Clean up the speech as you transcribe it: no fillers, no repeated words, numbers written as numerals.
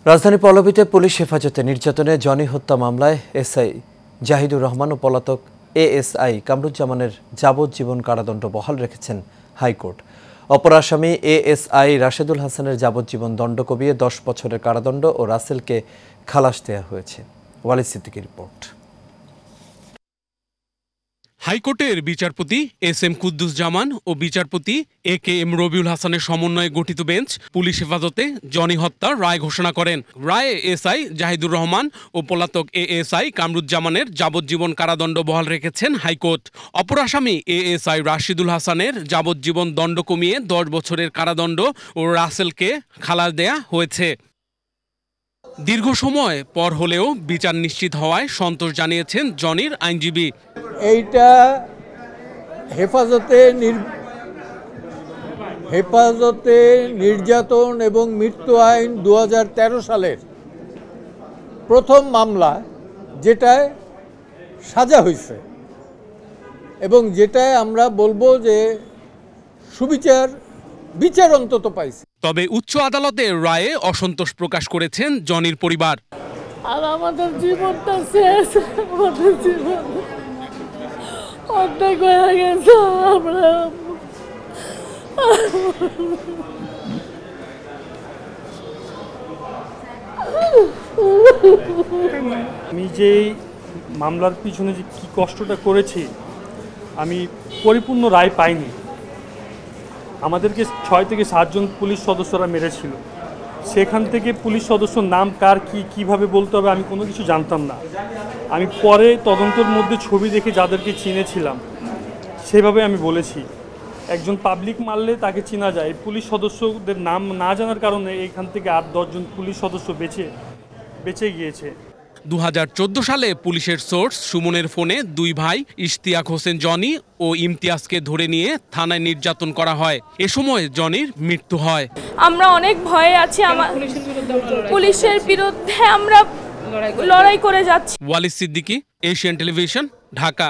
রাজধানী পল্লবীতে পুলিশ হেফাজতে নির্যাতনে জনি হত্যা মামলায় এসআই জাহিদুর রহমান ও পলাতক এএসআই কামরুজ্জামানের যাবজ্জীবন কারাদণ্ড বহাল রেখেছেন হাইকোর্ট। অপর আসামি এএসআই রাশেদুল হাসানের যাবজ্জীবন দণ্ড কমিয়ে 10 বছরের কারাদণ্ড ও রাসেলকে খালাস দেওয়া হয়েছে। ওয়ালিদ সিদ্দিকীর রিপোর্ট। হাইকোর্টের বিচারপতি এস.এম. কুদ্দুস-জামান ও বিচারপতি এ.কে.এম. রবিউল হাসানের সমন্বয়ে গঠিত বেঞ্চ পুলিশ হেফাজতে জনি হত্যার রায় ঘোষণা করেন। রায়ে এসআই জাহিদুর রহমান ও পলাতক এএসআই কামরুজ্জামানের যাবজ্জীবন কারাদণ্ড বহাল রেখেছেন হাইকোর্ট। অপর আসামি এএসআই রাশেদুল হাসানের যাবজ্জীবন দণ্ড কমিয়ে 10 বছরের কারাদণ্ড ও রাসেলকে খালাস দেয়া হয়েছে। দীর্ঘ সময় পর হলেও বিচার নিশ্চিত হওয়ায় সন্তোষ জানিয়েছেন জনির আইনজীবী। এইটা হেফাজতে নির্যাতন এবং মৃত্যু আইন 2013 সালের প্রথম মামলা, যেটায় সাজা হয়েছে এবং যেটায় আমরা বলবো যে বিচার অন্তত পাইছে। তবে উচ্চ আদালতের রায়ে অসন্তোষ প্রকাশ করেছেন জনির পরিবার। আর আমাদের জীবনটা শেষ, আমাদের জীবন অর্ধেক হয়ে গেছে। আমি যে মামলার পিছনে যে কি কষ্টটা করেছি, আমি পরিপূর্ণ রায় পাইনি। আমাদেরকে 6 থেকে 7 জন পুলিশ সদস্যরা মেরেছিল। সেখান থেকে পুলিশ সদস্যর নাম কার কিভাবে বলতে হবে আমি কোনো কিছু জানতাম না। আমি পরে তদন্তের মধ্যে ছবি দেখে যাদেরকে চিনেছিলাম সেভাবে আমি বলেছি। একজন পাবলিক মারলে তাকে চেনা যায়। পুলিশ সদস্যদের নাম না জানার কারণে এখান থেকে 8-10 জন পুলিশ সদস্য বেঁচে গিয়েছে। 2014 সালে পুলিশের সোর্স সুমনের ফোনে 2 ভাই ইশতিয়াক হোসেন জনি ও ইমতিয়াজকে ধরে নিয়ে থানায় নির্যাতন করা হয়। এ সময় জনির মৃত্যু হয়। আমরা অনেক ভয়ে আছি, পুলিশের বিরুদ্ধে আমরা লড়াই করে যাচ্ছি। Walid Siddiqui, Asian television, Dhaka.